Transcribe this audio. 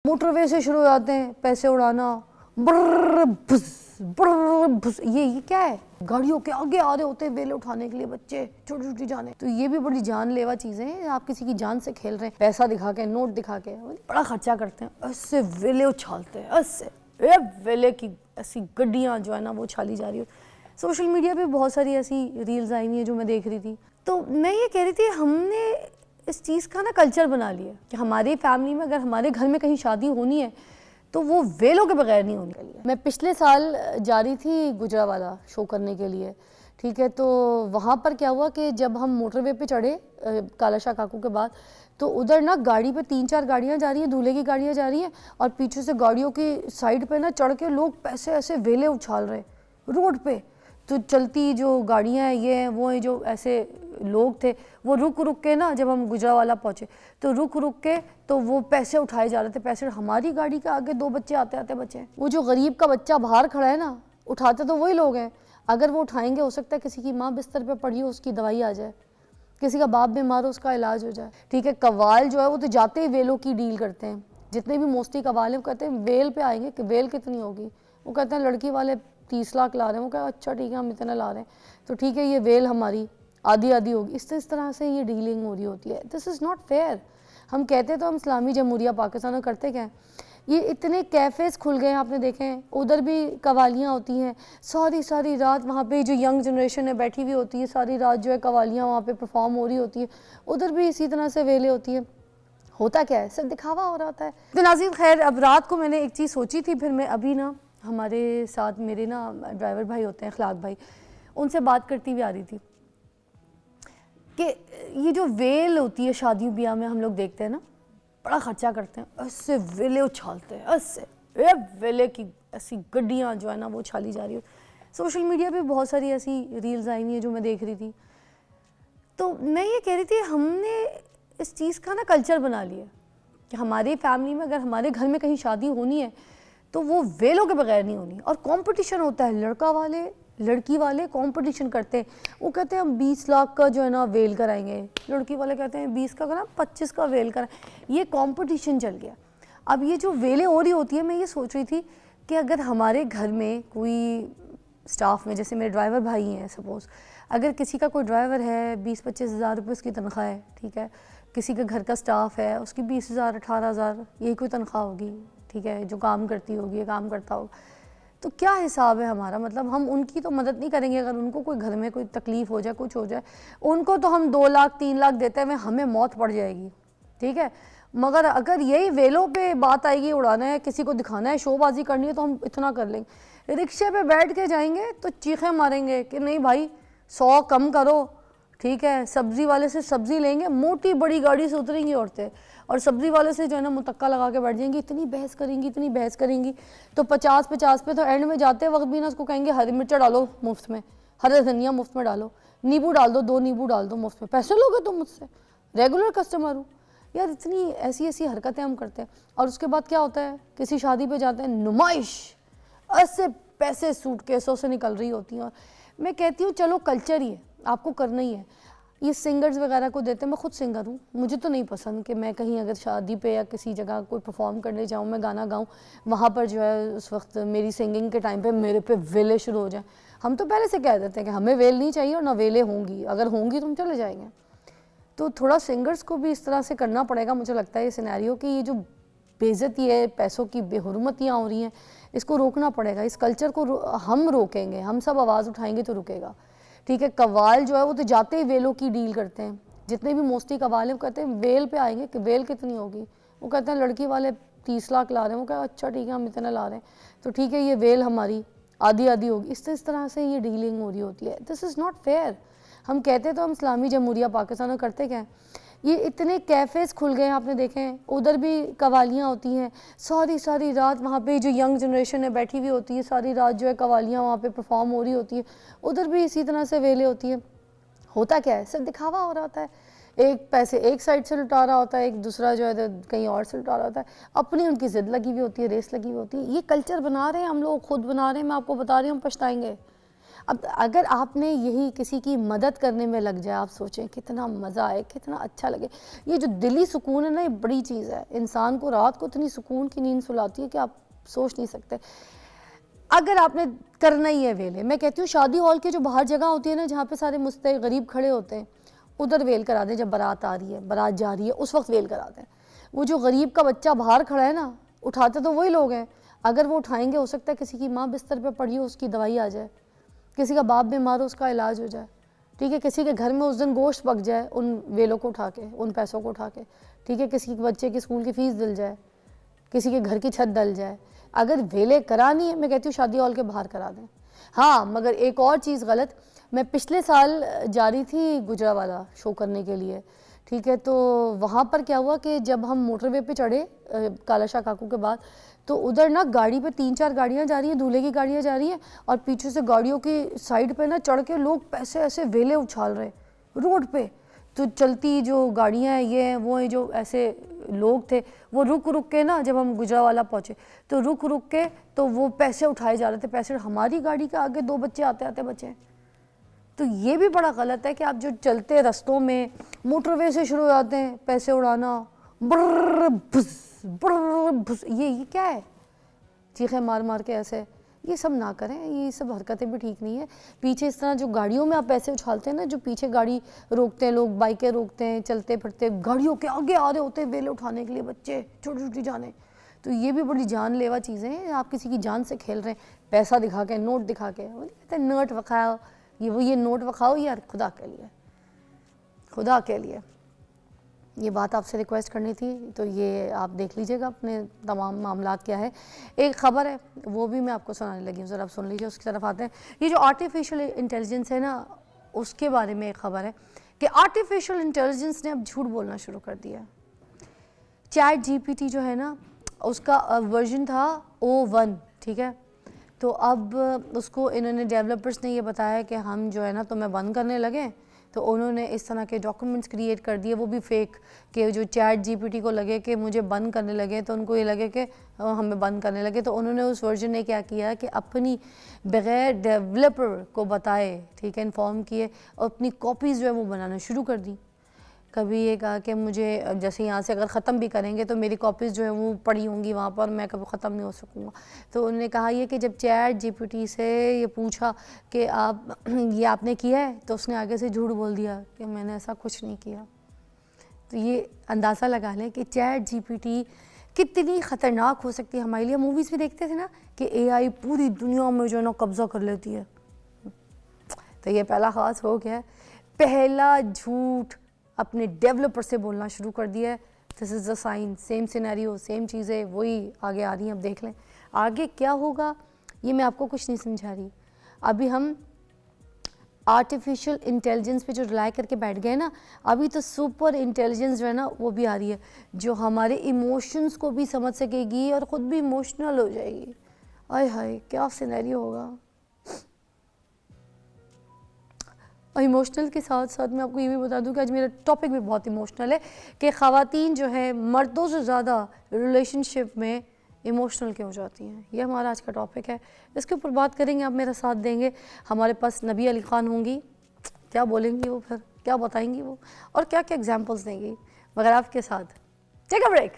Motorway से शुरू हो जाते हैं पैसे उड़ाना, ब्रर भुस, ये क्या है? गाड़ियों के आगे आ रहे होते हैं वेले उठाने के लिए बच्चे, छोटी छोटी जाने। तो ये भी बड़ी जानलेवा चीजें हैं, आप किसी की जान से खेल रहे हैं, पैसा दिखा के, नोट दिखा के बड़ा खर्चा करते हैं, ऐसे वेले उछालते हैं, ऐसे वेले की ऐसी गड्डियां जो है ना वो उछाली जा रही है। सोशल मीडिया पे बहुत सारी ऐसी रील्स आई हुई है जो मैं देख रही थी। तो मैं ये कह रही थी हमने इस चीज़ का ना कल्चर बना लिया कि हमारी फैमिली में अगर हमारे घर में कहीं शादी होनी है तो वो वेलों के बगैर नहीं होने के लिए। मैं पिछले साल जा रही थी गुजरावाला शो करने के लिए, ठीक है। तो वहाँ पर क्या हुआ कि जब हम मोटरवे पे चढ़े कालाशाह काकू के बाद, तो उधर ना गाड़ी पे 3-4 गाड़ियाँ जा रही हैं, दूल्हे की गाड़ियाँ जा रही हैं, और पीछे से गाड़ियों की साइड पे ना चढ़ के लोग पैसे ऐसे वेले उछाल रहे रोड पे। तो चलती जो गाड़ियाँ हैं ये हैं वो हैं, जो ऐसे लोग थे वो रुक रुक के ना, जब हम गुजरावाला पहुँचे तो रुक रुक के तो वो पैसे उठाए जा रहे थे। पैसे हमारी गाड़ी के आगे 2 बच्चे आते आते बचे। वो जो गरीब का बच्चा बाहर खड़ा है ना, उठाते तो वही लोग हैं। अगर वो उठाएंगे, हो सकता है किसी की माँ बिस्तर पे पड़ी हो उसकी दवाई आ जाए, किसी का बाप बीमार हो उसका इलाज हो जाए, ठीक है। कव्वाल जो है वो तो जाते ही वेलों की डील करते हैं। जितने भी मोस्टली कव्वाल हैं वो कहते हैं वेल पे आएंगे कि वेल कितनी होगी। वो कहते हैं लड़की वाले 30 लाख ला रहे हैं। वो कहते हैं अच्छा ठीक है हम इतना ला रहे हैं, तो ठीक है ये वेल हमारी आधी आधी होगी। इस तरह से ये डीलिंग हो रही होती है। This is not fair. हम कहते तो हम इस्लामी जमहूरिया पाकिस्तान में करते क्या है, ये इतने कैफ़ेज़ खुल गए हैं, आपने देखे हैं, उधर भी कवालियाँ होती हैं सारी सारी रात। वहाँ पे जो यंग जनरेशन है बैठी हुई होती है सारी रात, जो है कवालियाँ वहाँ पे परफॉर्म हो रही होती है। उधर भी इसी तरह से वेले होती है। होता क्या है, सिर्फ दिखावा हो रहा होता है। तो नाज़रीन खैर, अब रात को मैंने एक चीज़ सोची थी, फिर मैं अभी ना हमारे साथ मेरे ना ड्राइवर भाई होते हैं अखलाक भाई, उनसे बात करती हुई आ रही थी कि ये जो वेल होती है शादी ब्याह में हम लोग देखते हैं ना, बड़ा खर्चा करते हैं, ऐसे वेले उछालते हैं, ऐसे वेले की ऐसी गड्डियाँ जो है ना वो उछाली जा रही है। सोशल मीडिया पे बहुत सारी ऐसी रील्स आई हुई हैं जो मैं देख रही थी। तो मैं ये कह रही थी हमने इस चीज़ का ना कल्चर बना लिया कि हमारी फैमिली में अगर हमारे घर में कहीं शादी होनी है तो वो वेलों के बगैर नहीं होनी। और कंपटीशन होता है, लड़का वाले लड़की वाले कंपटीशन करते हैं। वो कहते हैं हम 20 लाख का जो है ना वेल कराएंगे, लड़की वाले कहते हैं 20 का करा 25 का वेल कराएं। ये कंपटीशन चल गया। अब ये जो वेलें हो रही होती है, मैं ये सोच रही थी कि अगर हमारे घर में कोई स्टाफ में, जैसे मेरे ड्राइवर भाई हैं सपोज़, अगर किसी का कोई ड्राइवर है 20-25 हज़ार रुपये उसकी तनख्वाह है, ठीक है, किसी का घर का स्टाफ है उसकी 20,000 18,000 यही कोई तनख्वाह होगी, ठीक है, जो काम करती होगी, काम करता होगा, तो क्या हिसाब है हमारा? मतलब हम उनकी तो मदद नहीं करेंगे। अगर उनको कोई घर में कोई तकलीफ़ हो जाए, कुछ हो जाए, उनको तो हम 2 लाख 3 लाख देते हैं, हमें मौत पड़ जाएगी, ठीक है। मगर अगर यही वेलों पे बात आएगी, उड़ाना है, किसी को दिखाना है, शोबाजी करनी है, तो हम इतना कर लेंगे। रिक्शे पे बैठ के जाएंगे तो चीखें मारेंगे कि नहीं भाई 100 कम करो, ठीक है। सब्ज़ी वाले से सब्ज़ी लेंगे, मोटी बड़ी गाड़ी से उतरेंगी औरतें, और सब्ज़ी वाले से जो है ना मुतक्का लगा के बैठ जाएंगी, इतनी बहस करेंगी, इतनी बहस करेंगी। तो 50-50 पे तो एंड में जाते वक्त भी ना उसको कहेंगे हरी मिर्चा डालो मुफ्त में, हरे धनिया मुफ्त में डालो, नींबू डाल दो, 2 नींबू डाल दो मुफ्त में, पैसे लोगे तुम मुझसे, रेगुलर कस्टमर हूँ यार। इतनी ऐसी ऐसी हरकतें हम करते हैं। और उसके बाद क्या होता है, किसी शादी पे जाते हैं, नुमाइश, ऐसे पैसे सूटकेसों से निकल रही होती हैं। और मैं कहती हूँ चलो कल्चर ही है, आपको करना ही है। ये सिंगर्स वगैरह को देते हैं, मैं खुद सिंगर हूँ, मुझे तो नहीं पसंद कि मैं कहीं अगर शादी पे या किसी जगह कोई परफॉर्म करने जाऊँ, मैं गाना गाऊँ, वहाँ पर जो है उस वक्त मेरी सिंगिंग के टाइम पे मेरे पे वेले शुरू हो जाए। हम तो पहले से कह देते हैं कि हमें वेल नहीं चाहिए और ना वेले होंगी, अगर होंगी तो हम चले जाएंगे। तो थोड़ा सिंगर्स को भी इस तरह से करना पड़ेगा, मुझे लगता है ये सिनेरियो कि ये जो बेइज्जती है, पैसों की बेहुरमतियाँ हो रही हैं, इसको रोकना पड़ेगा। इस कल्चर को हम रोकेंगे, हम सब आवाज़ उठाएंगे तो रुकेगा, ठीक है। कव्वाल जो है वो तो जाते ही वेलों की डील करते हैं। जितने भी मोस्टली कव्वाल हैं वो कहते हैं वेल पे आएंगे कि वेल कितनी होगी। वो कहते हैं लड़की वाले 30 लाख ला रहे हैं। वो कहते हैं अच्छा ठीक है हम इतना ला रहे हैं, तो ठीक है ये वेल हमारी आधी आधी होगी। इस तरह से ये डीलिंग हो रही होती है। This is not fair. हम कहते तो हम इस्लामी जमहूरिया पाकिस्तान में करते क्या है, ये इतने कैफ़ेज़ खुल गए हैं, आपने देखे हैं, उधर भी कवालियाँ होती हैं सारी सारी रात। वहाँ पे जो यंग जनरेशन है बैठी हुई होती है सारी रात, जो है कवालियाँ वहाँ पे परफॉर्म हो रही होती है। उधर भी इसी तरह से वेले होती है। होता क्या है, सिर्फ दिखावा हो रहा होता है। एक पैसे एक साइड से लुटा रहा होता है, एक दूसरा जो है कहीं और से लुटा रहा होता है। अपनी उनकी ज़िद लगी हुई होती है, रेस लगी हुई होती है। ये कल्चर बना रहे हैं हम लोग, खुद बना रहे हैं। मैं आपको बता रही हूँ, हम पछताएंगे। अब अगर आपने यही किसी की मदद करने में लग जाए, आप सोचें कितना मज़ा आए, कितना अच्छा लगे। ये जो दिली सुकून है ना, ये बड़ी चीज़ है। इंसान को रात को इतनी सुकून की नींद सुलाती है कि आप सोच नहीं सकते। अगर आपने करना ही है वेले, मैं कहती हूँ शादी हॉल के जो बाहर जगह होती है ना, जहाँ पे सारे मुस्तैद गरीब खड़े होते हैं, उधर वेल करा दें। जब बारात आ रही है, बारात जा रही है, उस वक्त वेल करा दें। वो जो गरीब का बच्चा बाहर खड़ा है ना, उठाते तो वही लोग हैं। अगर वो उठाएंगे, हो सकता है किसी की माँ बिस्तर पे पड़ी हो, उसकी दवाई आ जाए, किसी का बाप बीमार हो, उसका इलाज हो जाए, ठीक है। किसी के घर में उस दिन गोश्त पक जाए उन वेलों को उठा के, उन पैसों को उठा के, ठीक है। किसी के बच्चे की स्कूल की फ़ीस दिल जाए, किसी के घर की छत डल जाए। अगर वेले करानी है, मैं कहती हूँ शादी हॉल के बाहर करा दें। हाँ, मगर एक और चीज़ गलत, मैं पिछले साल जा रही थी गुजरावाला शो करने के लिए, ठीक है। तो वहाँ पर क्या हुआ कि जब हम मोटरवे पे चढ़े कालाशाह काकू के बाद, तो उधर ना गाड़ी पे 3-4 गाड़ियाँ जा रही हैं, दूल्हे की गाड़ियाँ जा रही हैं, और पीछे से गाड़ियों की साइड पे ना चढ़ के लोग पैसे ऐसे वेले उछाल रहे रोड पे। तो चलती जो गाड़ियाँ हैं, ये हैं वो हैं, जो ऐसे लोग थे वो रुक रुक के ना, जब हम गुजरावाला पहुँचे तो रुक रुक के तो वो पैसे उठाए जा रहे थे। पैसे हमारी गाड़ी के आगे 2 बच्चे आते आते बचे। तो ये भी बड़ा गलत है कि आप जो चलते रस्तों में मोटरवे से शुरू हो जाते हैं पैसे उड़ाना, ब्रर भुस, ये क्या है, चीखें मार मार के ऐसे। ये सब ना करें, ये सब हरकतें भी ठीक नहीं है। पीछे इस तरह जो गाड़ियों में आप पैसे उछालते हैं ना, जो पीछे गाड़ी रोकते हैं लोग, बाइकें रोकते हैं, चलते फिरते गाड़ियों के आगे आ रहे होते हैं वेले उठाने के लिए बच्चे, छोटी छोटी जाने। तो ये भी बड़ी जानलेवा चीज़ें हैं। आप किसी की जान से खेल रहे हैं, पैसा दिखा के, नोट दिखा के, वो कहते हैं नोट वखाओ, ये नोट वखाओ यार, खुदा के लिए, खुदा के लिए। ये बात आपसे रिक्वेस्ट करनी थी, तो ये आप देख लीजिएगा अपने तमाम मामलात क्या है। एक ख़बर है वो भी मैं आपको सुनाने लगी हूँ, ज़रा आप सुन लीजिए, उसकी तरफ आते हैं। ये जो आर्टिफिशियल इंटेलिजेंस है ना, उसके बारे में एक ख़बर है कि आर्टिफिशियल इंटेलिजेंस ने अब झूठ बोलना शुरू कर दिया। चैट जीपीटी जो है ना, उसका वर्जन था O1, ठीक है। तो अब उसको इन्होंने, डेवलपर्स ने ये बताया कि हम जो है ना तुम्हें बंद करने लगे। तो उन्होंने इस तरह के डॉक्यूमेंट्स क्रिएट कर दिए, वो भी फेक, कि जो चैट जीपीटी को लगे कि मुझे बंद करने लगे, तो उनको ये लगे कि हमें बंद करने लगे। तो उन्होंने उस वर्जन ने क्या किया कि अपनी बग़ैर डेवलपर को बताए, ठीक है, इन्फॉर्म किए, और अपनी कॉपीज़ जो है वो बनाना शुरू कर दी। कभी ये कहा कि मुझे जैसे यहाँ से अगर ख़त्म भी करेंगे तो मेरी कॉपीज़ जो है वो पड़ी होंगी वहाँ पर, मैं कभी ख़त्म नहीं हो सकूँगा। तो उन्होंने कहा ये कि जब चैट जीपीटी से ये पूछा कि आप ये आपने किया है, तो उसने आगे से झूठ बोल दिया कि मैंने ऐसा कुछ नहीं किया। तो ये अंदाज़ा लगा लें कि चैट जीपीटी कितनी ख़तरनाक हो सकती है हमारे लिए। मूवीज़ भी देखते थे ना कि AI पूरी दुनिया में जो है ना कब्ज़ा कर लेती है। तो ये पहला ख़ास हो गया, पहला झूठ अपने डेवलपर से बोलना शुरू कर दिया है। This is the sign, same scenario, same चीज़ें वही आगे आ रही हैं। अब देख लें आगे क्या होगा, ये मैं आपको कुछ नहीं समझा रही। अभी हम आर्टिफिशियल इंटेलिजेंस पे जो रिलाई करके बैठ गए ना, अभी तो सुपर इंटेलिजेंस जो है ना वो भी आ रही है, जो हमारे इमोशंस को भी समझ सकेगी और ख़ुद भी इमोशनल हो जाएगी। आय हाय क्या सिनेरियो होगा। और इमोशनल के साथ साथ मैं आपको ये भी बता दूं कि आज मेरा टॉपिक भी बहुत इमोशनल है कि ख़वातीन जो है मर्दों से ज़्यादा रिलेशनशिप में इमोशनल क्यों हो जाती हैं। ये हमारा आज का टॉपिक है, इसके ऊपर बात करेंगे। आप मेरा साथ देंगे। हमारे पास नबी अली ख़ान होंगी, क्या बोलेंगी वो, फिर क्या बताएंगी वो, और क्या क्या एग्जाम्पल्स देंगी, मगर आपके साथ। Take a break.